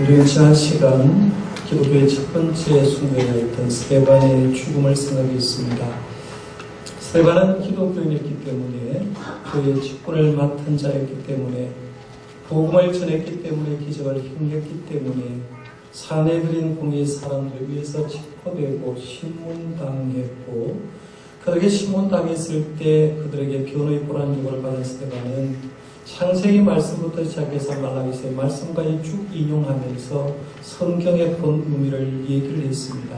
우리는 지난 시간 기독교의 첫 번째 순교자였던 스데반의 죽음을 생각했습니다. 스데반은 기독교인이었기 때문에 교회의 직분을 맡은 자였기 때문에 복음을 전했기 때문에 기적을 행했기 때문에 사내들인 공의 사람들을 위해서 체포되고 신문당했고 그렇게 신문당했을 때 그들에게 변호의 보란요구를 받은 스데반은 창세기 말씀부터 시작해서 말라기서의 말씀까지 쭉 인용하면서 성경의 본 의미를 얘기를 했습니다.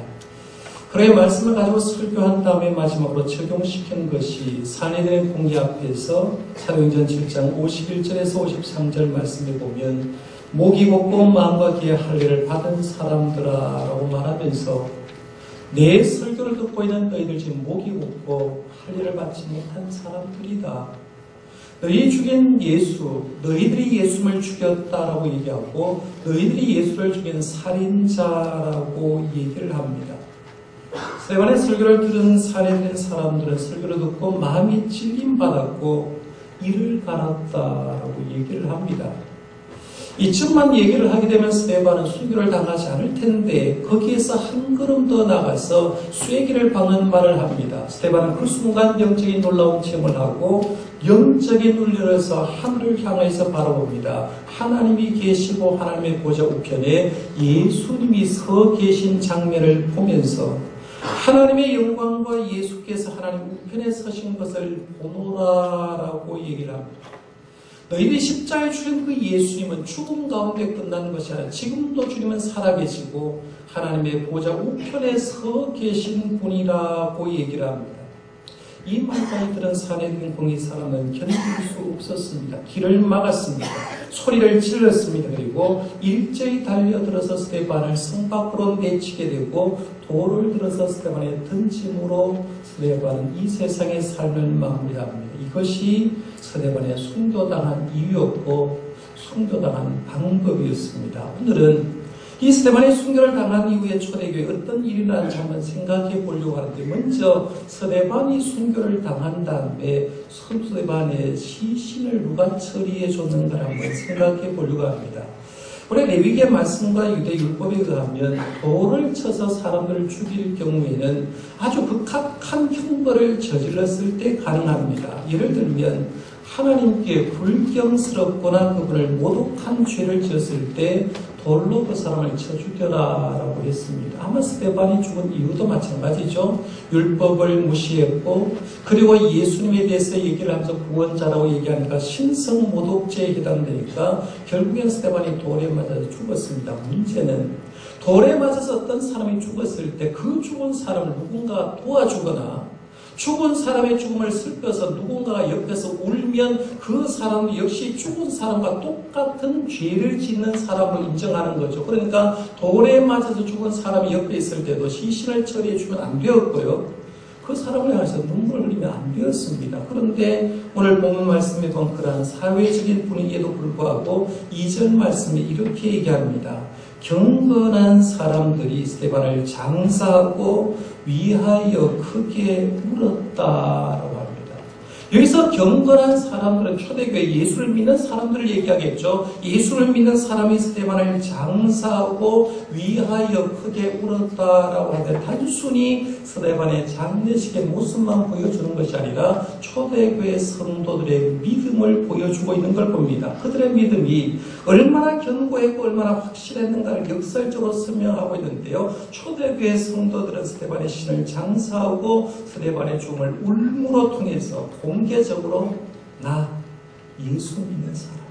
그의 말씀을 가지고 설교한 다음에 마지막으로 적용시킨 것이 사내들의 공의 앞에서 사도행전 7장 51절에서 53절 말씀에 보면 목이 곧고 마음과 귀에 할례를 받은 사람들아라고 말하면서 내 설교를 듣고 있는 너희들 지금 목이 곧고 할례를 받지 못한 사람들이다. 너희 죽인 예수, 너희들이 예수를 죽였다라고 얘기하고 너희들이 예수를 죽인 살인자라고 얘기를 합니다. 스데반의 설교를 들은 사내된 사람들은 설교를 듣고 마음이 찔림받았고 이를 갈았다라고 얘기를 합니다. 이쯤만 얘기를 하게 되면 스데반은 순교를 당하지 않을 텐데 거기에서 한 걸음 더 나가서 쐐기를 박는 말을 합니다. 스데반은 그 순간 영적인 놀라운 체험을 하고 영적인 눈을 열어서 하늘을 향해서 바라봅니다. 하나님이 계시고 하나님의 보좌 우편에 예수님이 서 계신 장면을 보면서 하나님의 영광과 예수께서 하나님 우편에 서신 것을 보노라라고 얘기를 합니다. 너희들이 십자가에 죽인 그 예수님은 죽음 가운데 끝나는 것이 아니라 지금도 주님은 살아계시고 하나님의 보좌 우편에 서 계신 분이라고 얘기를 합니다. 이 말까지 들은 사내된 공의 사람은 견딜 수 없었습니다. 길을 막았습니다. 소리를 질렀습니다. 그리고 일제히 달려들어서 스데반을 성 밖으로 내치게 되고 돌을 들어서 스데반에 던짐으로 스데반은 이 세상의 삶을 마무리합니다. 이것이 스데반의 순교당한 이유였고 순교당한 방법이었습니다. 오늘은 이 스데반의 순교를 당한 이후에 초대교회에 어떤 일이 일어난지 한번 생각해 보려고 하는데 먼저 스데반이 순교를 당한 다음에 스데반의 시신을 누가 처리해 줬는가를 한번 생각해 보려고 합니다. 우리 레위기의 말씀과 유대 율법에 의하면 돌을 쳐서 사람들을 죽일 경우에는 아주 극악한 형벌을 저질렀을 때 가능합니다. 예를 들면 하나님께 불경스럽거나 그분을 모독한 죄를 지었을 때 돌로 그 사람을 쳐 죽여라라고 했습니다. 아마 스데반이 죽은 이유도 마찬가지죠. 율법을 무시했고 그리고 예수님에 대해서 얘기를 하면서 구원자라고 얘기하니까 신성모독죄에 해당되니까 결국엔 스데반이 돌에 맞아서 죽었습니다. 문제는 돌에 맞아서 어떤 사람이 죽었을 때 그 죽은 사람을 누군가 도와주거나 죽은 사람의 죽음을 슬퍼서 누군가가 옆에서 울면 그 사람도 역시 죽은 사람과 똑같은 죄를 짓는 사람으로 인정하는 거죠. 그러니까 돌에 맞아서 죽은 사람이 옆에 있을 때도 시신을 처리해 주면 안 되었고요. 그 사람을 향해서 눈물을 흘리면 안 되었습니다. 그런데 오늘 본문 말씀에 보면 그러한 사회적인 분위기에도 불구하고 2절 말씀에 이렇게 얘기합니다. 경건한 사람들이 스데반을 장사하고 위하여 크게 울었다라고 합니다. 여기서 경건한 사람들은 초대교회 예수를 믿는 사람들을 얘기하겠죠. 예수를 믿는 사람이 스데반을 장사하고 위하여 크게 울었다라고 하는데 단순히 스데반의 장례식의 모습만 보여주는 것이 아니라 초대교회 성도들의 믿음을 보여주고 있는 걸 봅니다. 그들의 믿음이 얼마나 견고했고 얼마나 확실했는가를 역설적으로 설명하고 있는데요. 초대교회 성도들은 스데반의 신을 장사하고 스데반의 죽음을 울무로 통해서 공개적으로 나 예수 믿는 사람,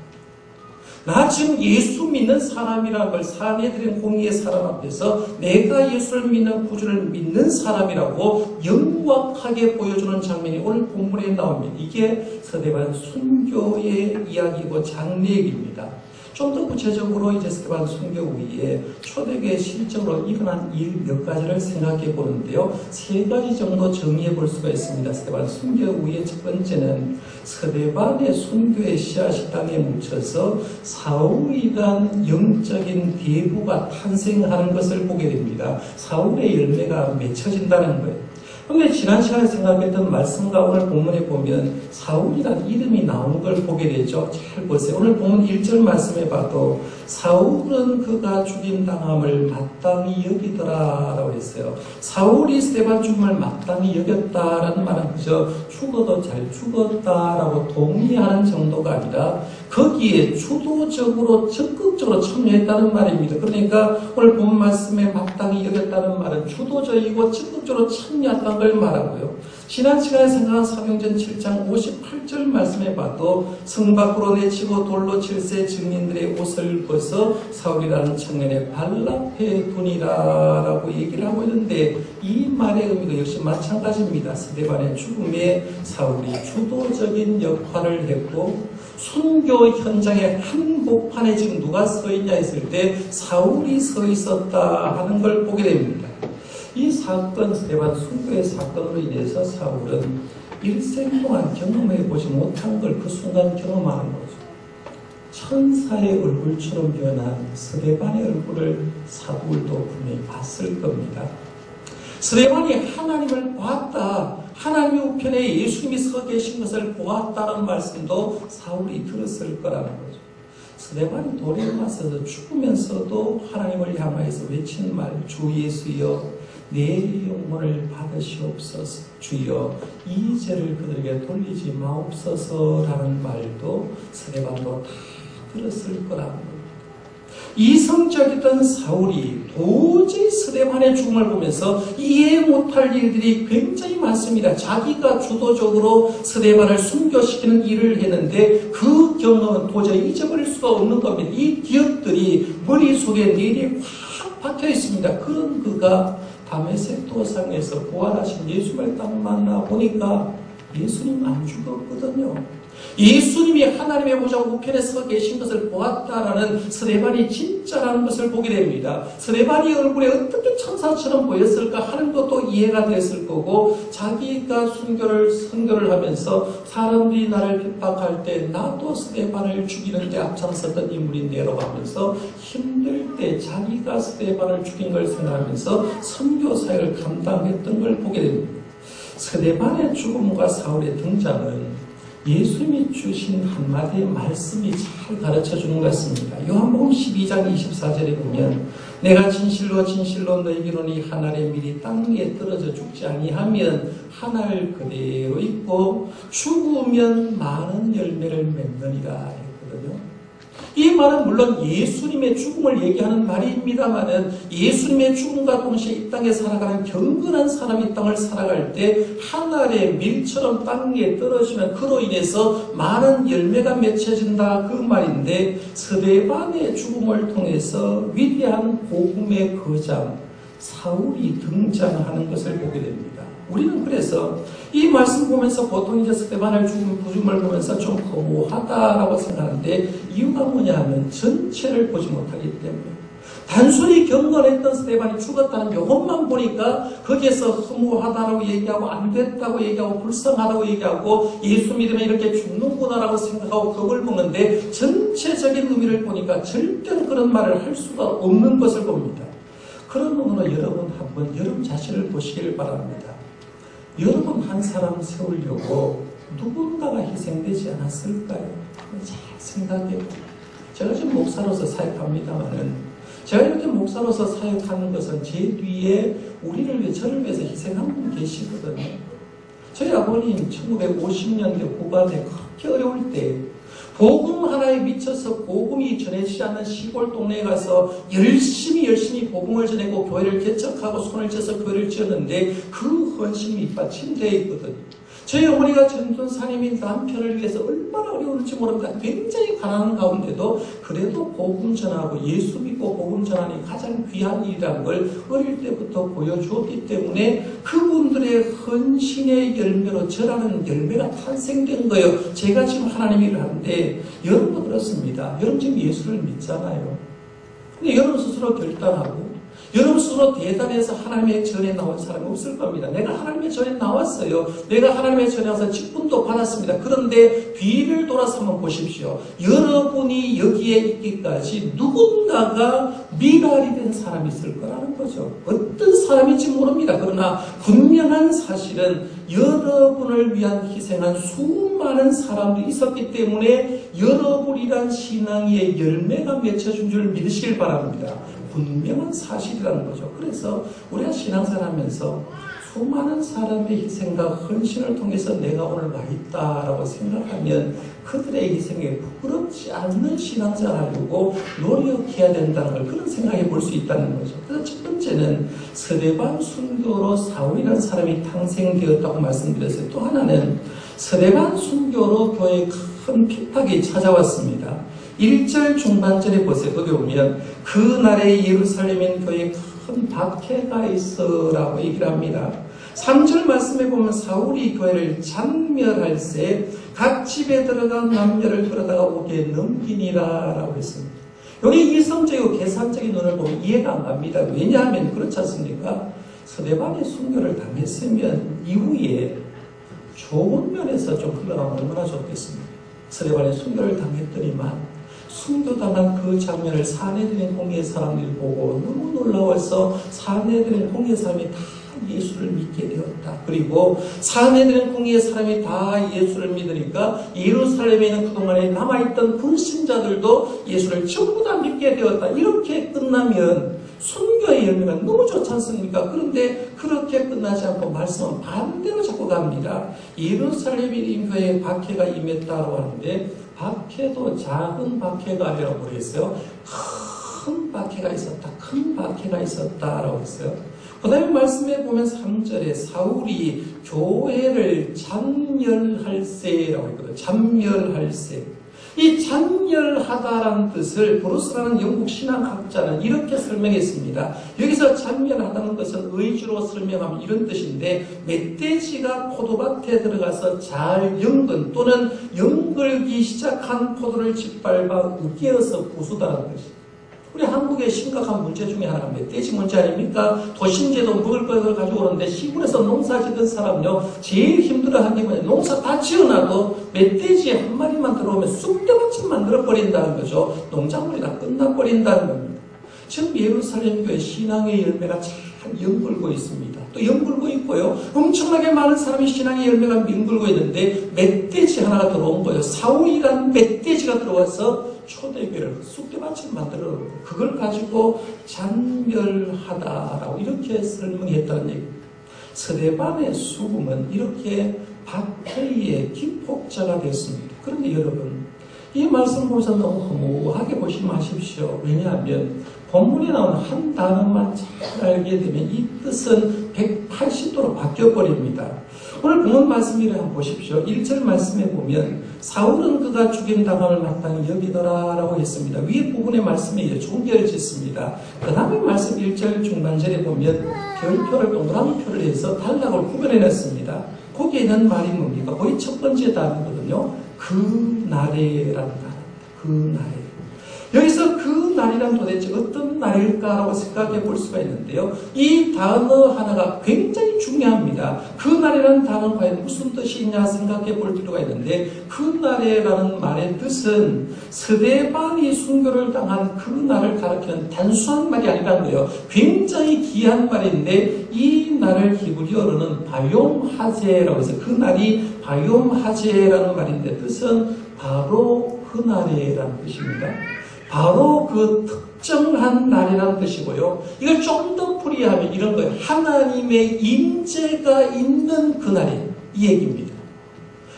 나 지금 예수 믿는 사람이라는 걸 사내들인 공의의 사람 앞에서 내가 예수를 믿는 구주를 믿는 사람이라고 영악하게 보여주는 장면이 오늘 본문에 나옵니다. 이게 스데반 순교의 이야기고 장례기입니다. 좀 더 구체적으로 이제 스데반 순교 후에 초대교회 실적으로 일어난 일 몇 가지를 생각해 보는데요. 3가지 정도 정리해 볼 수가 있습니다. 스데반 순교 후에 첫 번째는 스데반의 순교의 씨앗이 땅에 묻혀서 사울이란 영적인 대부가 탄생하는 것을 보게 됩니다. 사울의 열매가 맺혀진다는 거예요. 그런데 지난 시간에 생각했던 말씀과 오늘 본문에 보면 사울이라는 이름이 나오는 걸 보게 되죠. 잘 보세요. 오늘 본문 1절 말씀에 봐도 사울은 그가 죽임당함을 마땅히 여기더라라고 했어요. 사울이 스데반 죽음을 마땅히 여겼다라는 말은 그저 죽어도 잘 죽었다라고 동의하는 정도가 아니라 거기에 주도적으로 적극적으로 참여했다는 말입니다. 그러니까 오늘 본 말씀에 마땅히 여겼다는 말은 주도적이고 적극적으로 참여했다는 걸 말하고요. 지난 시간에 생각한 사도행전 7장 58절 말씀에 봐도 성 밖으로 내치고 돌로 칠세 증인들의 옷을 벗어 사울이라는 청년의 발 앞에 두니라라고 얘기를 하고 있는데 이 말의 의미도 역시 마찬가지입니다. 스데반의 죽음에 사울이 주도적인 역할을 했고 순교 현장의 한복판에 지금 누가 서 있냐 했을 때 사울이 서 있었다 하는 걸 보게 됩니다. 이 사건, 스데반 순교의 사건으로 인해서 사울은 일생 동안 경험해 보지 못한 걸 그 순간 경험하는 거죠. 천사의 얼굴처럼 변한 스데반의 얼굴을 사울도 분명히 봤을 겁니다. 스데반이 하나님을 보았다. 하나님의 우편에 예수님이 서 계신 것을 보았다는 말씀도 사울이 들었을 거라는 거죠. 스데반이 돌에 맞서서 죽으면서도 하나님을 향하여서 외친 말, 주 예수여 내 영혼을 받으시옵소서. 주여 이 죄를 그들에게 돌리지 마옵소서라는 말도 스데반도 다 들었을 거라는 겁니다. 이성적이던 사울이 도저히 스데반의 죽음을 보면서 이해 못할 일들이 굉장히 많습니다. 자기가 주도적으로 스데반을 순교시키는 일을 했는데 그 경험은 도저히 잊어버릴 수가 없는 겁니다. 이 기억들이 머릿속에 내리에 확 박혀 있습니다. 그런 그가 다메섹 도상에서 부활하신 예수님을 딱 만나보니까 예수님 안 죽었거든요. 예수님이 하나님의 보좌 우편에 서 계신 것을 보았다라는 스데반이 진짜라는 것을 보게 됩니다. 스데반이 얼굴에 어떻게 천사처럼 보였을까 하는 것도 이해가 됐을 거고 자기가 선교를 하면서 사람들이 나를 핍박할 때 나도 스데반을 죽이는 데 앞장섰던 인물인데라고 하면서 힘들 때 자기가 스데반을 죽인 걸 생각하면서 선교 사역을 감당했던 걸 보게 됩니다. 스데반의 죽음과 사울의 등장은 예수님이 주신 한마디의 말씀이 잘 가르쳐주는 것 같습니다. 요한복음 12장 24절에 보면 내가 진실로 진실로 너희에게 이르노니 한 알의 밀이 땅 위에 떨어져 죽지 아니하면 한 알 그대로 있고 죽으면 많은 열매를 맺느니라 했거든요. 이 말은 물론 예수님의 죽음을 얘기하는 말입니다만은 예수님의 죽음과 동시에 이 땅에 살아가는 경건한 사람이 이 땅을 살아갈 때 한 알의 밀처럼 땅에 떨어지면 그로 인해서 많은 열매가 맺혀진다 그 말인데 스데반의 죽음을 통해서 위대한 복음의 거장 사울이 등장하는 것을 보게 됩니다. 우리는 그래서 이 말씀 보면서 보통 이제 스데반의 죽음을 보면서 좀 허무하다라고 생각하는데 이유가 뭐냐 하면 전체를 보지 못하기 때문에 단순히 경건했던 스데반이 죽었다는 요것만 보니까 거기에서 허무하다라고 얘기하고 안 됐다고 얘기하고 불쌍하다고 얘기하고 예수 믿으면 이렇게 죽는구나라고 생각하고 겁을 먹는데 전체적인 의미를 보니까 절대로 그런 말을 할 수가 없는 것을 봅니다. 그런 의미로 여러분 한번 여러분 자신을 보시길 바랍니다. 여러분 한 사람 세우려고 누군가가 희생되지 않았을까요? 잘 생각해요. 제가 지금 목사로서 사역합니다만은 제가 이렇게 목사로서 사역하는 것은 제 뒤에 우리를 위해 저를 위해서 희생한 분 계시거든요. 저희 아버님 1950년대 후반에 그렇게 어려울 때 복음 하나에 미쳐서 복음이 전해지지 않는 시골 동네에 가서 열심히 복음을 전하고 교회를 개척하고 손을 떼서 교회를 지었는데 그 헌신이 밑받침되어 있거든요. 저희 어머니가 전도사님인 남편을 위해서 얼마나 어려운지 모릅니다. 굉장히 가난한 가운데도 그래도 복음 전하고 예수 믿고 복음 전하니 가장 귀한 일이라는 걸 어릴 때부터 보여주었기 때문에 그분들의 헌신의 열매로 저라는 열매가 탄생된 거예요. 제가 지금 하나님 일을 하는데 여러분도 그렇습니다. 여러분 지금 예수를 믿잖아요. 근데 여러분 스스로 결단하고 여러분 스스로 대단해서 하나님의 전에 나온 사람이 없을 겁니다. 내가 하나님의 전에 나왔어요. 내가 하나님의 전에 와서 직분도 받았습니다. 그런데 뒤를 돌아서 한번 보십시오. 여러분이 여기에 있기까지 누군가가 미랄이 된 사람이 있을 거라는 거죠. 어떤 사람인지 모릅니다. 그러나 분명한 사실은 여러분을 위한 희생한 수많은 사람들이 있었기 때문에 여러분이란 신앙의 열매가 맺혀준 줄 믿으시길 바랍니다. 분명한 사실이라는 거죠. 그래서 우리가 신앙생활하면서 수많은 사람의 희생과 헌신을 통해서 내가 오늘 와 있다라고 생각하면 그들의 희생에 부끄럽지 않는 신앙생활을 하려고 노력해야 된다는 걸 그런 생각해 볼 수 있다는 거죠. 그래서 첫 번째는 스데반 순교로 사울이라는 사람이 탄생되었다고 말씀드렸어요. 또 하나는 스데반 순교로 교회에 큰 핍박이 찾아왔습니다. 1절 중반절에 보세요. 거기 보면 그날에 예루살렘인 교회에 큰 박해가 있어라고 얘기를 합니다. 3절 말씀에 보면 사울이 교회를 잔멸할세 각 집에 들어간 남녀를 끌어다가 옥에 넘기니라 라고 했습니다. 여기 이성적이고 계산적인 눈을 보면 이해가 안 갑니다. 왜냐하면 그렇지 않습니까? 스데반이 순교를 당했으면 이후에 좋은 면에서 좀 흘러가면 얼마나 좋겠습니까? 스데반이 순교를 당했더니만 순교당한 그 장면을 사내들인 공의의 사람들이 보고 너무 놀라워서 사내들인 공의의 사람이 다 예수를 믿게 되었다. 그리고 사내들인 공의의 사람이 다 예수를 믿으니까 예루살렘에 있는 그동안에 남아있던 불신자들도 예수를 전부 다 믿게 되었다. 이렇게 끝나면 순교의 열매가 너무 좋지 않습니까? 그런데 그렇게 끝나지 않고 말씀은 반대로 자꾸 갑니다. 예루살렘 인교에 박해가 임했다고 하는데 박해도 작은 박해가 아니라고 그랬어요. 큰 박해가 있었다. 큰 박해가 있었다라고 했어요. 그 다음에 말씀에 보면 3절에 사울이 교회를 잔멸할세라고 했거든요. 잔멸할세. 이 잔멸하다라는 뜻을 브루스라는 영국 신학학자는 이렇게 설명했습니다. 여기서 잔멸하다는 것은 의주로 설명하면 이런 뜻인데 멧돼지가 포도밭에 들어가서 잘 연근 또는 연글기 시작한 포도를 짓밟아 우겨서 부수다는 것입니다. 우리 한국의 심각한 문제 중에 하나가 멧돼지 문제 아닙니까? 도심지에도 먹을 것을 가지고 오는데 시골에서 농사 짓는 사람요 제일 힘들어하는 게 뭐냐, 농사 다 지어놔도 멧돼지 한 마리만 들어오면 쑥대밭을 만들어버린다는 거죠. 농작물이 다 끝나버린다는 겁니다. 지금 예루살렘 교회 신앙의 열매가 잘 연글고 있습니다. 또 연글고 있고요. 엄청나게 많은 사람이 신앙의 열매가 연글고 있는데 멧돼지 하나가 들어온 거예요. 사울이라는 멧돼지가 들어와서 초대교회를 쑥대밭을 만들어 그걸 가지고 잔멸하다라고 이렇게 설명했다는 얘기입니다. 스데반의 수금은 이렇게 박해의 기폭자가 됐습니다. 그런데 여러분 이 말씀 보면서 너무 허무하게 보시지 마십시오. 왜냐하면 본문에 나오는 한 단어만 잘 알게 되면 이 뜻은 180도로 바뀌어버립니다. 오늘 본문 말씀을 한번 보십시오. 1절 말씀에 보면 사울은 그가 죽임당함을 마땅히 여기더라 라고 했습니다. 위에 부분의 말씀에 종결을 짓습니다. 그 다음에 말씀 1절 중반절에 보면 별표를 동그라미 표를 해서 단락을 구별해냈습니다. 거기에 있는 말이 뭡니까? 거의 첫 번째 단어거든요. 그 날에라는 단어입니다. 그 날에. 여기서 그 날이란 도대체 어떤 날일까라고 생각해 볼 수가 있는데요. 이 단어 하나가 굉장히 중요합니다. 그 날이라는 단어는 과연 무슨 뜻이 있냐 생각해 볼 필요가 있는데 그 날이라는 말의 뜻은 스데반이 순교를 당한 그 날을 가리키는 단순한 말이 아니라는 거예요. 굉장히 귀한 말인데 이 날을 히브리어로는 바용하제라고 해서 그 날이 바용하제라는 말인데 뜻은 바로 그 날이라는 뜻입니다. 바로 그 특정한 날이라는 뜻이고요. 이걸 좀 더 풀이하면 이런 거예요. 하나님의 임재가 있는 그날이에요. 이 얘기입니다.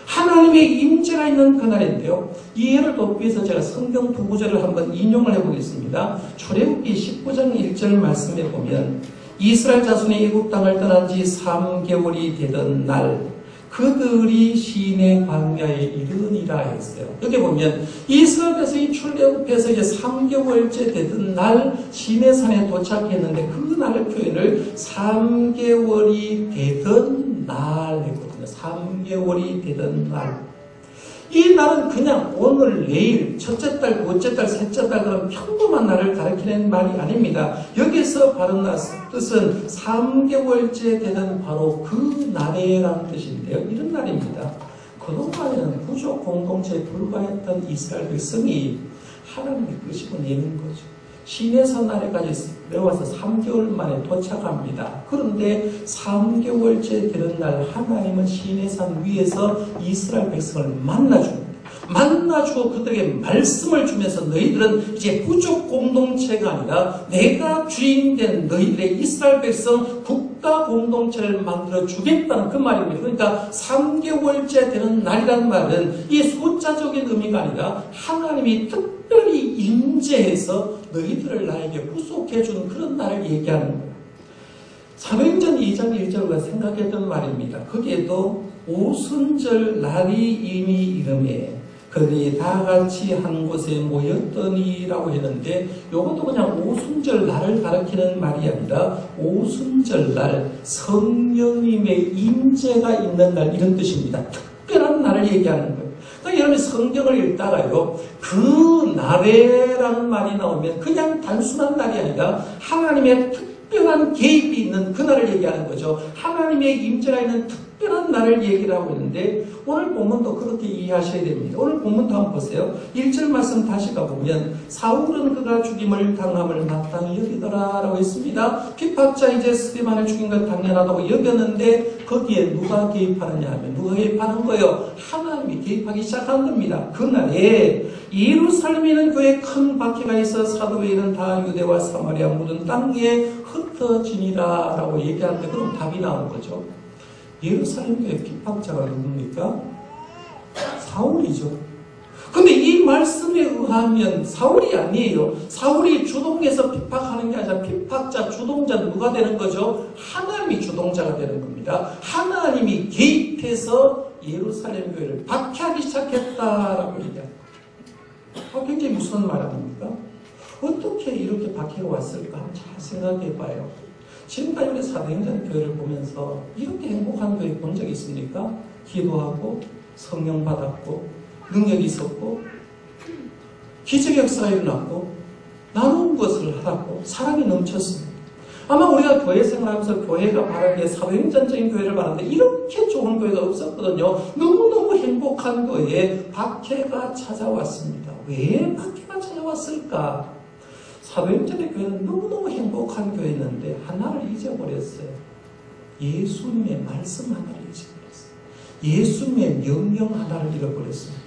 하나님의 임재가 있는 그날인데요. 이 예를 돕기 위해서 제가 성경 두 구절을 한번 인용을 해보겠습니다. 출애굽기 19장 1절 말씀에 보면 이스라엘 자손이 애굽 땅을 떠난 지 3개월이 되던 날 그들이 시내 광야에 이르니라 했어요. 여기 보면 이스라엘 백성이 출애굽해서 이제 3개월째 되던 날 시내산에 도착했는데 그 날 표현을 3개월이 되던 날 했거든요. 3개월이 되던 날. 이 날은 그냥 오늘, 내일, 첫째 달, 둘째 달, 셋째 달 그런 평범한 날을 가리키는 말이 아닙니다. 여기서 바른 뜻은 3개월째 되는 바로 그 날에라는 뜻인데요. 이런 날입니다. 그동안에는 부족 공동체에 불과했던 이스라엘 백성이 하나님의 끄집어내는 거죠. 시내산 아래까지 내려와서 3개월 만에 도착합니다. 그런데 3개월째 되는 날 하나님은 시내산 위에서 이스라엘 백성을 만나줍니다. 만나주고 그들에게 말씀을 주면서 너희들은 이제 부족 공동체가 아니라 내가 주인된 너희들의 이스라엘 백성 국가 공동체를 만들어 주겠다는 그 말입니다. 그러니까 3개월째 되는 날이란 말은 이 숫자적인 의미가 아니라 하나님이 특별히 임재해서 너희들을 나에게 후속해 준 그런 날을 얘기하는 거예요. 사도행전 2장 1절과 생각했던 말입니다. 거기에도 오순절 날이 이미 이름에 그들이 다 같이 한 곳에 모였더니라고 했는데 이것도 그냥 오순절 날을 가리키는 말이 아니라 오순절 날 성령님의 임재가 있는 날 이런 뜻입니다. 특별한 날을 얘기하는 거예요. 그러니까 여러분이 성경을 읽다가요 그 날에라는 말이 나오면 그냥 단순한 날이 아니라 하나님의 특별한 개입이 있는 그 날을 얘기하는 거죠. 하나님의 임재가 있는 특별한 날을 얘기를 하고 있는데 오늘 본문도 그렇게 이해하셔야 됩니다. 오늘 본문도 한번 보세요. 1절 말씀 다시 가보면 사울은 그가 죽임을 당함을 마땅히 여기더라 라고 했습니다. 핍박자 이제 스데반을 죽인 건 당연하다고 여겼는데 거기에 누가 개입하느냐 하면 누가 개입하는 거예요? 하나님이 개입하기 시작한 겁니다. 그날에 예루살렘에 있는 교회에 큰 박해가 있어 사도회의는 다 유대와 사마리아 모든 땅에 흩어지니라 라고 얘기하는데 그럼 답이 나오는 거죠. 예루살렘 교회 핍박자가 누굽니까? 사울이죠. 근데 이 말씀에 의하면 사울이 아니에요. 사울이 주동해서 핍박하는 게 아니라 핍박자, 주동자는 누가 되는 거죠? 하나님이 주동자가 되는 겁니다. 하나님이 개입해서 예루살렘 교회를 박해하기 시작했다라고 얘기합니다. 굉장히 무서운 말 아닙니까? 어떻게 이렇게 박해가 왔을까? 한번 잘 생각해 봐요. 지금까지 우리 사도행전 교회를 보면서 이렇게 행복한 교회 본 적이 있습니까? 기도하고 성령 받았고 능력이 있었고 기적 역사가 일어났고 나눈 것을 하라고 사랑이 넘쳤습니다. 아마 우리가 교회 생활하면서 교회가 바라기에 사도행전적인 교회를 바라는데 이렇게 좋은 교회가 없었거든요. 너무너무 행복한 교회에 박해가 찾아왔습니다. 왜 박해가 찾아왔을까? 사도행전의 교회는 너무너무 행복한 교회였는데 하나를 잊어버렸어요. 예수님의 말씀 하나를 잊어버렸어요. 예수님의 명령 하나를 잃어버렸습니다.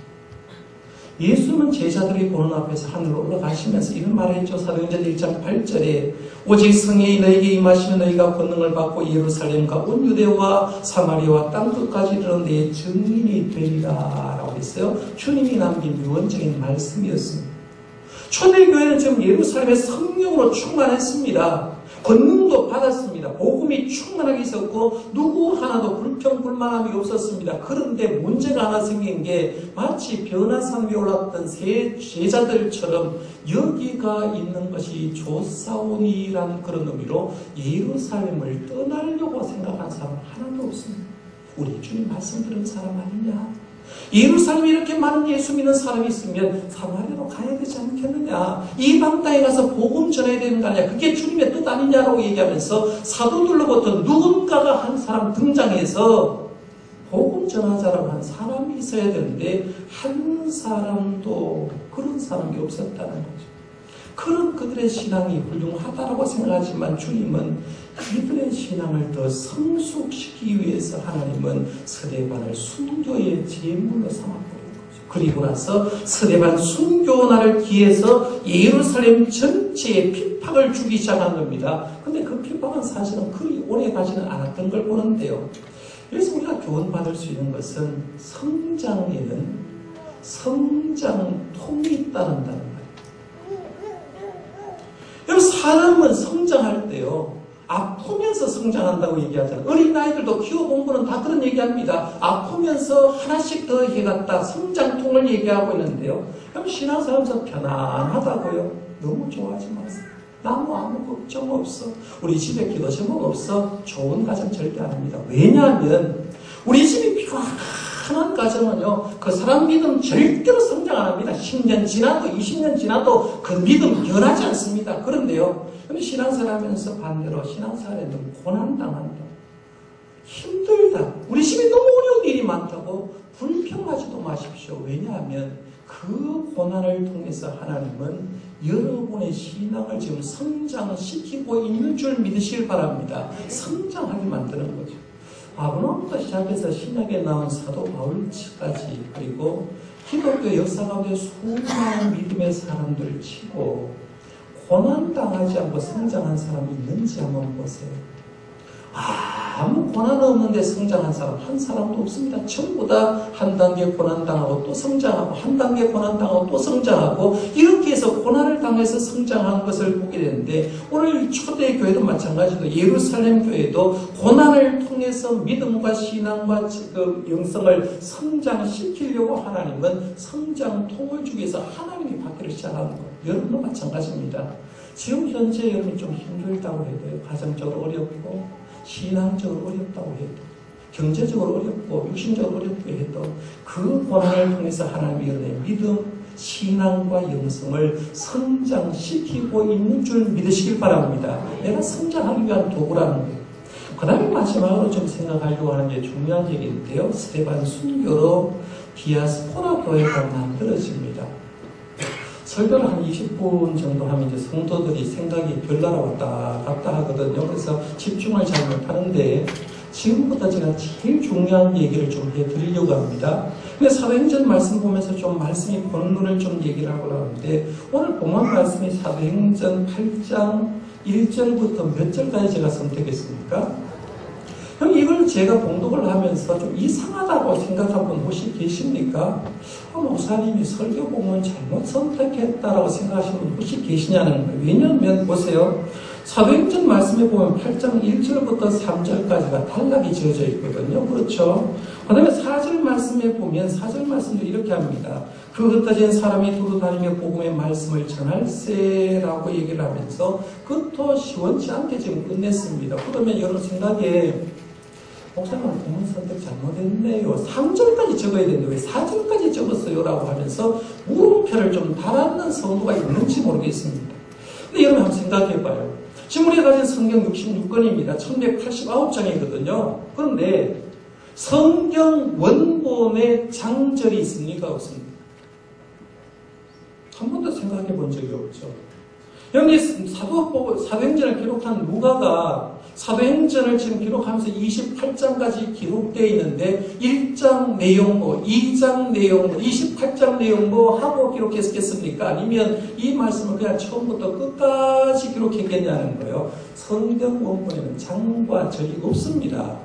예수님은 제자들이 보는 앞에서 하늘로 올라가시면서 이런 말을 했죠. 사도행전 1장 8절에 오직 성령이 너에게 임하시면 너희가 권능을 받고 예루살렘과 온 유대와 사마리아와 땅끝까지 이르는 내 증인이 되리라 라고 했어요. 주님이 남긴 유언적인 말씀이었습니다. 초대교회는 지금 예루살렘의 성령으로 충만했습니다. 권능도 받았습니다. 복음이 충만하게 있었고 누구 하나도 불평불만함이 없었습니다. 그런데 문제가 하나 생긴 게 마치 변화산 위에 올랐던 제자들처럼 여기가 있는 것이 조사온이라는 그런 의미로 예루살렘을 떠나려고 생각한 사람은 하나도 없습니다. 우리 주님 말씀 들은 사람 아니냐? 예루살렘에 이렇게 많은 예수 믿는 사람이 있으면 사마리아로 가야 되지 않겠느냐? 이방 땅에 가서 복음 전해야 되는 거 아니냐? 그게 주님의 뜻 아니냐라고 얘기하면서 사도들로부터 누군가가 한 사람 등장해서 복음 전하자라고 한 사람이 있어야 되는데 한 사람도 그런 사람이 없었다는 거죠. 그런 그들의 신앙이 훌륭하다라고 생각하지만 주님은 이들의 신앙을 더 성숙시키기 위해서 하나님은 스데반을 순교의 제물로 삼아버린 거죠. 그리고 나서 스데반 순교날을 기해서 예루살렘 전체에 핍박을 주기 시작한 겁니다. 근데 그 핍박은 사실은 그리 오래 가지는 않았던 걸 보는데요. 그래서 우리가 교훈받을 수 있는 것은 성장에는 성장통이 있다는 말이에요. 여러분 사람은 성장할 때요. 아프면서 성장한다고 얘기하잖아요. 어린아이들도 키워본 분은 다 그런 얘기합니다. 아프면서 하나씩 더 해갔다. 성장통을 얘기하고 있는데요. 그럼 신앙생활하면서 편안하다고요. 너무 좋아하지 마세요. 나무 아무 걱정 없어. 우리 집에 기도 제목 없어. 좋은 가정 절대 아닙니다. 왜냐하면 우리 집이 평안한 가정은요. 그 사람 믿음 절대로 성장 안 합니다. 10년 지나도 20년 지나도 그 믿음 변하지 않습니다. 그런데요. 그럼 신앙생활 하면서 반대로 신앙생활에 너무 고난당한다. 힘들다. 우리 집에 너무 어려운 일이 많다고 불평하지도 마십시오. 왜냐하면 그 고난을 통해서 하나님은 여러분의 신앙을 지금 성장시키고 있는 줄 믿으시길 바랍니다. 성장하게 만드는 거죠. 아브라함부터 시작해서 신약에 나온 사도 바울까지, 그리고 기독교 역사 가운데 수많은 믿음의 사람들 치고 고난당하지 않고 성장한 사람이 있는지 한번 보세요. 아무 고난 없는데 성장한 사람 한 사람도 없습니다. 전부 다 한 단계 고난당하고 또 성장하고, 한 단계 고난당하고 또 성장하고, 이렇게 해서 고난을 당해서 성장한 것을 보게 되는데, 오늘 초대교회도 마찬가지로 예루살렘 교회도 고난을 통해서 믿음과 신앙과 그 영성을 성장시키려고 하나님은 성장통을 주기 위해서 하나님이 받기를 시작하는 거예요. 여러분도 마찬가지입니다. 지금 현재 여러분이 좀 힘들다고 해도요, 가정적으로 어렵고 신앙적으로 어렵다고 해도, 경제적으로 어렵고 육신적으로 어렵고 해도 그 고난을 통해서 하나님이 여러분의 믿음, 신앙과 영성을 성장시키고 있는 줄 믿으시길 바랍니다. 내가 성장하기 위한 도구라는 거예요. 그 다음에 마지막으로 좀 생각하려고 하는 게 중요한 얘기인데요. 스테반 순교로 디아스포라 교회가 만들어집니다. 설교를 한 20분 정도 하면 이제 성도들이 생각이 별나라 왔다 갔다 하거든요. 그래서 집중을 잘 못하는데, 지금부터 제가 제일 중요한 얘기를 좀 해드리려고 합니다. 근데 사도행전 말씀 보면서 좀 말씀이 본론을 좀 얘기를 하고 나오는데, 오늘 본문 말씀이 사도행전 8장 1절부터 몇 절까지 제가 선택했습니까? 그럼 이걸 제가 봉독을 하면서 좀 이상하다고 생각한 분 혹시 계십니까? 목사님이 설교 본문 잘못 선택했다라고 생각하시는 분 혹시 계시냐는 거예요. 왜냐하면 보세요. 사도행전 말씀에 보면 8장 1절부터 3절까지가 단락이 지어져 있거든요. 그렇죠? 그 다음에 4절 말씀에 보면 4절 말씀도 이렇게 합니다. 그 흩어진 사람이 두루다니며 복음의 말씀을 전할세라고 얘기를 하면서 그것도 시원치 않게 지금 끝냈습니다. 그러면 여러분 생각에 목사님 본문 선택 잘못했네요. 3절까지 적어야 되는데 왜 4절까지 적었어요? 라고 하면서 물음표를 좀 달았는 성도가 있는지 모르겠습니다. 근데 여러분 한번 생각해봐요. 지금 우리가 가진 성경 66권입니다. 1189장이거든요. 그런데 성경 원본에 장절이 있습니까? 없습니까? 한 번도 생각해 본 적이 없죠. 여기 사도행전을 기록한 누가가 사도행전을 지금 기록하면서 28장까지 기록되어 있는데 1장 내용뭐, 2장 내용뭐, 28장 내용뭐 하고 기록했겠습니까? 아니면 이 말씀을 그냥 처음부터 끝까지 기록했겠냐는 거예요. 성경 원본에는 장과 절이 없습니다.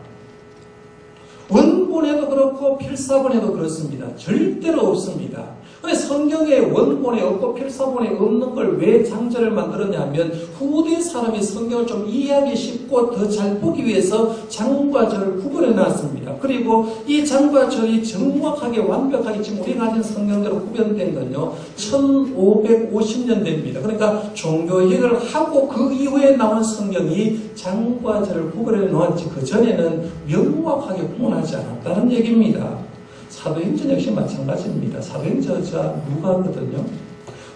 원본에도 그렇고 필사본에도 그렇습니다. 절대로 없습니다. 성경의 원본에 없고 필사본에 없는 걸 왜 장절을 만들었냐면 후대 사람이 성경을 좀 이해하기 쉽고 더 잘 보기 위해서 장과 절을 구분해 놨습니다. 그리고 이 장과 절이 정확하게 완벽하게 지금 우리가 가진 성경대로 구별된 건요 1550년대입니다. 그러니까 종교개혁을 하고 그 이후에 나온 성경이 장과 절을 구별해 놓았지 그 전에는 명확하게 구분하지 않았다는 얘기입니다. 사도행전 역시 마찬가지입니다. 사도행전자 누가거든요.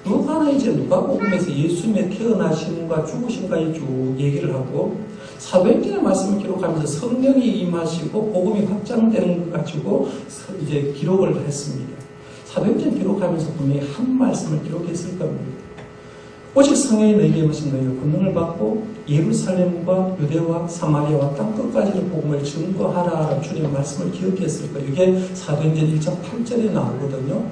누가는 이제 누가복음에서 예수님의 태어나심과 죽으심까지 쭉 얘기를 하고, 사도행전의 말씀을 기록하면서 성령이 임하시고 복음이 확장되는 것 가지고 이제 기록을 했습니다. 사도행전 기록하면서 분명히 한 말씀을 기록했을 겁니다. 오직 성령이 너희에게 임하신 너희가 권능을 받고 예루살렘과 유대와 사마리아와 땅 끝까지를 복음을 증거하라 주님의 말씀을 기억했을 거예요. 이게 사도행전 1장 8절에 나오거든요.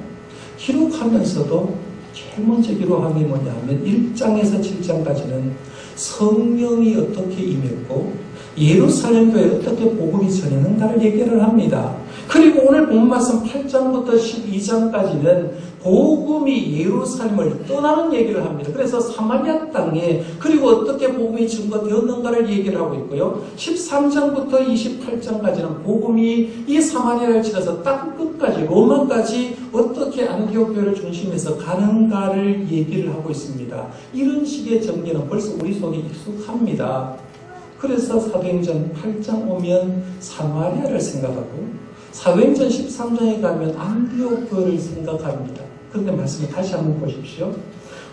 기록하면서도 제일 먼저 기록한 게 뭐냐면 1장에서 7장까지는 성령이 어떻게 임했고 예루살렘 교회에 어떻게 복음이 전했는가를 얘기를 합니다. 그리고 오늘 본 말씀 8장부터 12장까지는 복음이 예루살렘을 떠나는 얘기를 합니다. 그래서 사마리아 땅에 그리고 어떻게 복음이 증거되었는가를 얘기를 하고 있고요. 13장부터 28장까지는 복음이 이 사마리아를 지나서 땅 끝까지 로마까지 어떻게 안디옥 교회를 중심해서 가는가를 얘기를 하고 있습니다. 이런 식의 전개는 벌써 우리 속에 익숙합니다. 그래서 사도행전 8장 오면 사마리아를 생각하고 사도행전 13장에 가면 안디옥 교회를 생각합니다. 그런데 말씀을 다시 한번 보십시오.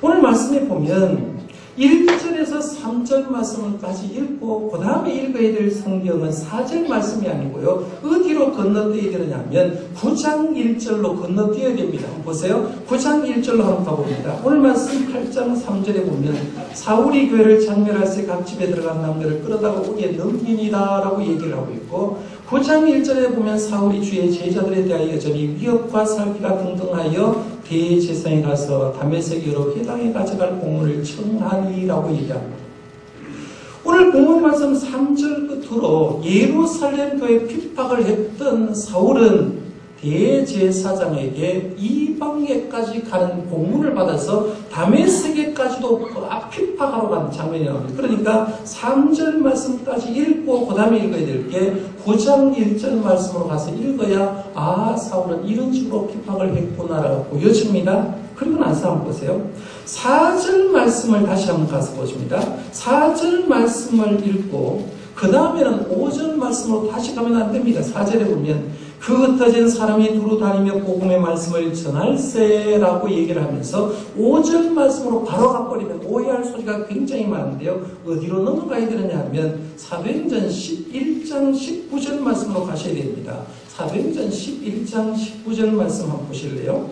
오늘 말씀에 보면 1절에서 3절 말씀을까지 읽고 그 다음에 읽어야 될 성경은 4절 말씀이 아니고요. 어디로 건너뛰어야 되느냐면 9장 1절로 건너뛰어야 됩니다. 한번 보세요. 9장 1절로 한번 가봅니다. 오늘 말씀 8장 3절에 보면 사울이 교회를 장멸할세 각 집에 들어간 남녀를 끌어다가 우리에 넘기니라 라고 얘기를 하고 있고, 9장 1절에 보면 사울이 주의 제자들에 대하여 여전히 위협과 살피가 등등하여 대제사장에 가서 다메섹 여러 회당에 가져갈 공문을 청하니라고 얘기합니다. 오늘 본문 말씀 3절 끝으로 예루살렘 교회 핍박을 했던 사울은 대제사장에게 이방에까지 가는 공문을 받아서 다메섹에까지도 핍박하러 가는 장면이 나옵니다. 그러니까 3절 말씀까지 읽고 그 다음에 읽어야 될 게 9장 1절 말씀으로 가서 읽어야 사울은 이런 식으로 핍박을 했구나라고 보여집니다. 그리고 나서 한번 보세요. 4절 말씀을 다시 한번 가서 보십니다. 4절 말씀을 읽고 그 다음에는 5절 말씀으로 다시 가면 안 됩니다. 4절에 보면 그 흩어진 사람이 두루 다니며 복음의 말씀을 전할세라고 얘기를 하면서 5절 말씀으로 바로 가버리면 오해할 소리가 굉장히 많은데요. 어디로 넘어가야 되느냐 하면 사도행전 11장 19절 말씀으로 가셔야 됩니다. 사도행전 11장 19절 말씀 한번 보실래요?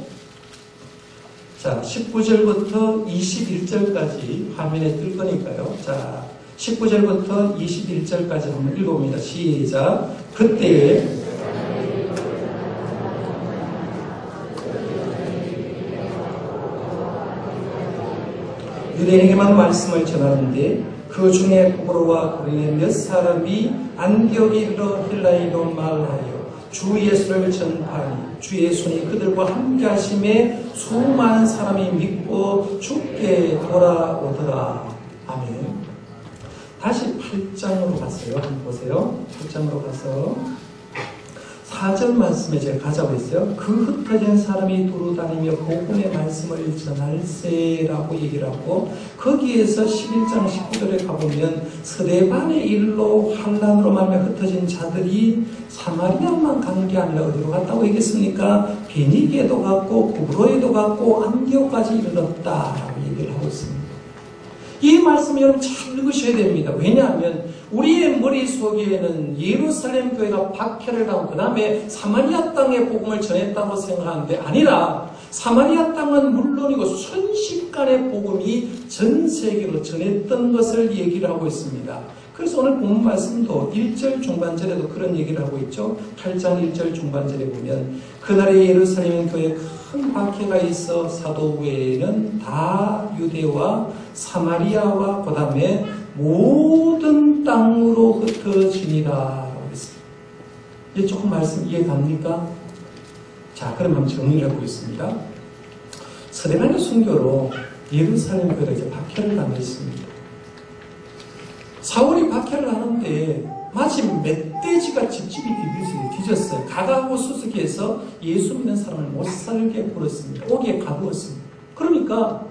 자, 19절부터 21절까지 화면에 뜰 거니까요. 자, 19절부터 21절까지 한번 읽어봅니다. 시작. 그때에 유대인에게만 말씀을 전하는데 그 중에 부부로와 고린의 몇 사람이 안디옥에 이르러 헬라인으로 말하여 주 예수를 전파하니 주의 손이 그들과 함께 하심에 수많은 사람이 믿고 주께 돌아오더라. 아멘. 다시 8장으로 갔어요. 한번 보세요. 8장으로 가서 4절 말씀에 제가 가자고 했어요. 그 흩어진 사람이 두루 다니며 복음의 말씀을 전할세라고 얘기를 하고, 거기에서 11장 19절에 가보면 스데반의 일로 환난으로 말미암아 흩어진 자들이 사마리아만 간 게 아니라 어디로 갔다고 얘기했습니까? 베니게도 갔고 구브로에도 갔고 안디옥까지 이르렀다라고 얘기를 하고 있습니다. 이 말씀을 여러분 잘 읽으셔야 됩니다. 왜냐하면 우리의 머릿속에는 예루살렘 교회가 박해를 당하고 그 다음에 사마리아 땅에 복음을 전했다고 생각하는데 아니라 사마리아 땅은 물론이고 순식간에 복음이 전 세계로 전했던 것을 얘기를 하고 있습니다. 그래서 오늘 본문 말씀도 1절 중반절에도 그런 얘기를 하고 있죠. 8장 1절 중반절에 보면 그날의 예루살렘 교회에 큰 박해가 있어 사도 외에는 다 유대와 사마리아와 그 다음에 모든 땅으로 흩어지니라 라고 했습니다. 이제 조금 말씀 이해 갑니까? 자, 그럼 한번 정리를 해보겠습니다. 스데반의 순교로 예루살렘 교회가 이제 박해를 당했습니다. 사울이 박해를 하는데 마치 멧돼지가 집집이 뒤졌어요. 가가고 수수께서 예수 믿는 사람을 못 살게 굴었습니다. 오기에 가두었습니다. 그러니까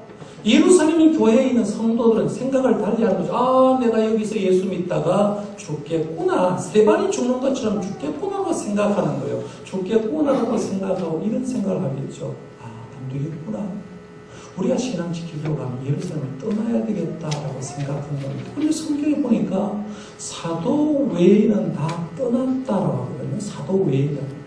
예루살렘 교회에 있는 성도들은 생각을 달리하는 거죠. 내가 여기서 예수 믿다가 죽겠구나. 스데반이 죽는 것처럼 죽겠구나라고 생각하는 거예요. 죽겠구나라고 생각하고 이런 생각을 하겠죠. 안 되겠구나. 우리가 신앙 지키려고 하면 예루살렘을 떠나야 되겠다라고 생각하는 겁니다. 그런데 성경에 보니까 사도 외에는 다 떠났다라고 하거든요. 사도 외에는.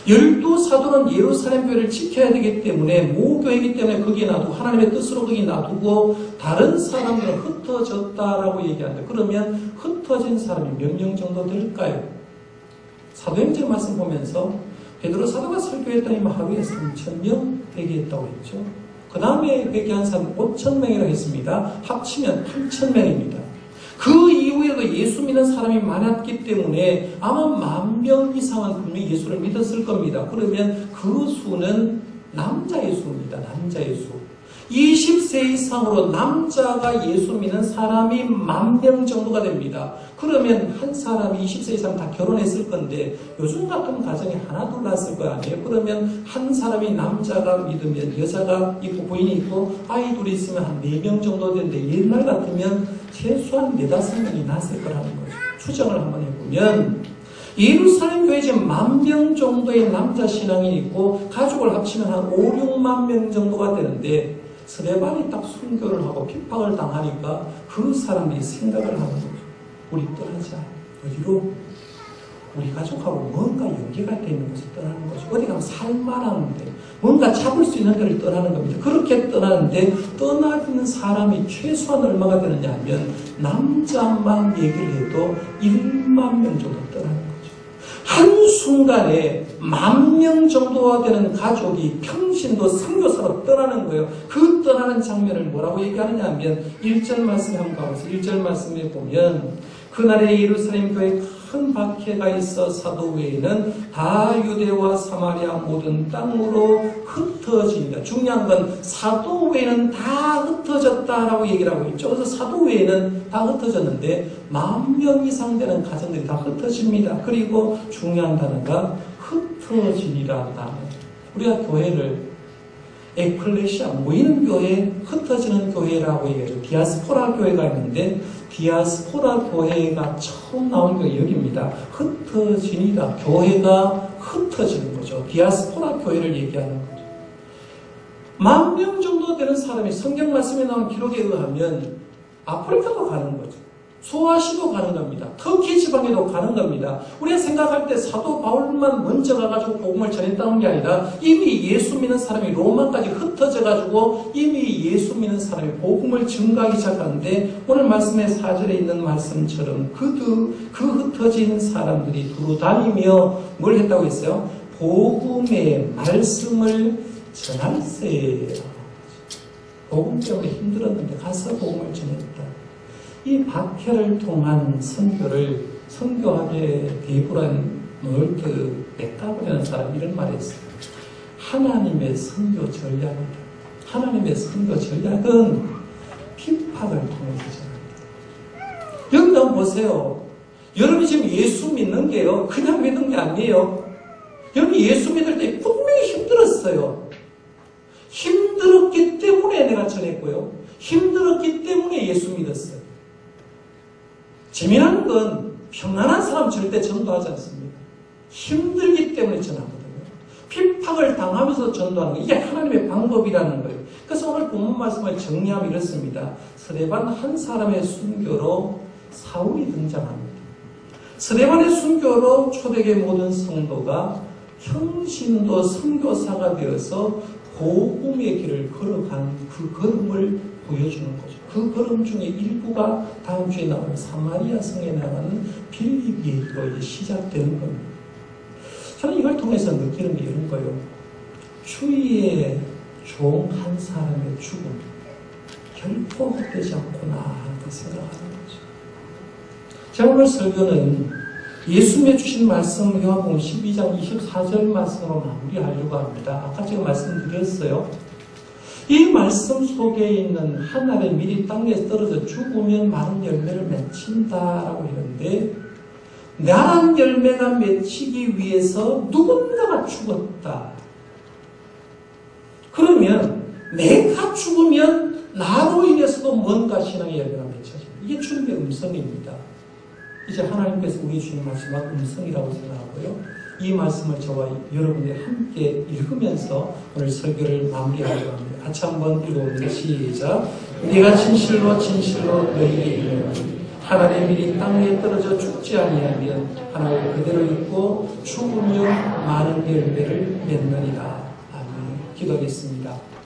12사도는 예루살렘 교회를 지켜야 되기 때문에 모교회이기 때문에 거기에 놔두고 하나님의 뜻으로 거기 놔두고 다른 사람들은 흩어졌다라고 얘기하는데, 그러면 흩어진 사람이 몇 명 정도 될까요? 사도행전 말씀 보면서 베드로 사도가 설교했더니 하루에 3,000명 회개했다고 했죠. 그 다음에 회개한 사람 5,000명이라고 했습니다. 합치면 8,000명입니다. 그 이후에도 예수 믿는 사람이 많았기 때문에 아마 10,000명 이상은 분명히 예수를 믿었을 겁니다. 그러면 그 수는 남자의 수입니다. 남자의 수. 20세 이상으로 남자가 예수 믿는 사람이 10,000명 정도가 됩니다. 그러면 한 사람이 20세 이상 다 결혼했을 건데 요즘 같은 가정에 하나 둘 낳았을 거 아니에요. 그러면 한 사람이 남자가 믿으면 여자가 있고 부인이 있고 아이 둘이 있으면 한 4명 정도 되는데 옛날 같으면 최소한 4-5명이 낳았을 거라는 거죠. 추정을 한번 해보면 예루살렘 교회에 지금 10,000명 정도의 남자 신앙인이 있고 가족을 합치면 한 5-6만 명 정도가 되는데 스데반이 딱 순교를 하고 핍박을 당하니까 그 사람들이 생각을 하는 거죠. 우리 떠나자. 어디로? 우리 가족하고 뭔가 연계가 되어 있는 곳에 떠나는 거죠. 어디 가면 살만한데 뭔가 잡을 수 있는 데를 떠나는 겁니다. 그렇게 떠나는데 떠나는 사람이 최소한 얼마가 되느냐 하면 남자만 얘기를 해도 1만 명 정도 떠나는 거죠. 한순간에 10,000명 정도가 되는 가족이 평신도 선교사로 떠나는 거예요. 그 떠나는 장면을 뭐라고 얘기하느냐 하면 1절 말씀에 한번 가보세요. 1절 말씀에 보면 그날에 예루살렘 교회에 큰 박해가 있어 사도 외에는 다 유대와 사마리아 모든 땅으로 흩어집니다. 중요한 건 사도 외에는 다 흩어졌다라고 얘기를 하고 있죠. 그래서 사도 외에는 다 흩어졌는데 10,000명 이상 되는 가정들이 다 흩어집니다. 그리고 중요한 단어가 흩어지리라는 단어. 우리가 교회를 에클레시아 모이는 교회, 흩어지는 교회라고 얘기해요. 디아스포라 교회가 있는데 디아스포라 교회가 처음 나온 게 여기입니다. 흩어지니라. 교회가 흩어지는 거죠. 디아스포라 교회를 얘기하는 거죠. 10,000명 정도 되는 사람이 성경 말씀에 나온 기록에 의하면 아프리카도 가는 거죠. 소아시도 가는 겁니다. 터키 지방에도 가는 겁니다. 우리가 생각할 때 사도 바울만 먼저 가가지고 복음을 전했다는 게 아니라 이미 예수 믿는 사람이 로마까지 흩어져가지고 이미 예수 믿는 사람이 복음을 증가하기 시작하는데 오늘 말씀의 4절에 있는 말씀처럼 그 흩어진 사람들이 두루 다니며 뭘 했다고 했어요? 복음의 말씀을 전할세. 복음 때문에 힘들었는데 가서 복음을 전했다. 이 박해를 통한 선교하게 대부란 멀트 메타보라는 사람 이런 말을 했어요. 하나님의 선교 전략이다. 하나님의 선교 전략은 핍박을 통해서 전합니다. 여기 한번 보세요. 여러분이 지금 예수 믿는 게요. 그냥 믿는 게 아니에요. 여러분이 예수 믿을 때 분명히 힘들었어요. 힘들었기 때문에 내가 전했고요. 힘들었기 때문에 예수 믿었어요. 재미난 건 평안한 사람 절대 전도하지 않습니다. 힘들기 때문에 전하거든요. 핍박을 당하면서 전도하는 거. 이게 하나님의 방법이라는 거예요. 그래서 오늘 본문 말씀을 정리하면 이렇습니다. 스데반 한 사람의 순교로 사울이 등장합니다. 스데반의 순교로 초대교회 모든 성도가 평신도 선교사가 되어서 복음의 길을 걸어간 그 걸음을 보여주는 거죠. 그 걸음 중에 일부가 다음 주에 나오는 사마리아 성에 나가는 빌립의 길로 시작되는 겁니다. 저는 이걸 통해서 느끼는 게 이런 거예요. 주위의 종 한 사람의 죽음 결코 헛되지 않구나 하는 생각하는 거죠. 제가 오늘 설교는 예수님의 주신 말씀 요한복음 12장 24절 말씀으로 마무리하려고 합니다. 아까 제가 말씀드렸어요. 이 말씀 속에 있는 한 알의 밀이 땅에 떨어져 죽으면 많은 열매를 맺힌다라고 했는데 나란 열매가 맺히기 위해서 누군가가 죽었다. 그러면 내가 죽으면 나로 인해서도 뭔가 신앙의 열매가 맺혀집니다. 이게 주님의 음성입니다. 이제 하나님께서 우리 주신 마지막 음성이라고 생각하고요. 이 말씀을 저와 여러분이 함께 읽으면서 오늘 설교를 마무리하려고 합니다. 같이 한번 읽어봅니다. 시작. 네가 진실로 너희에게 이르노니 하나님의 밀이 땅에 떨어져 죽지 아니하면 하나님 그대로 있고 죽으면 많은 열매를 맺느니라. 아멘. 기도하겠습니다.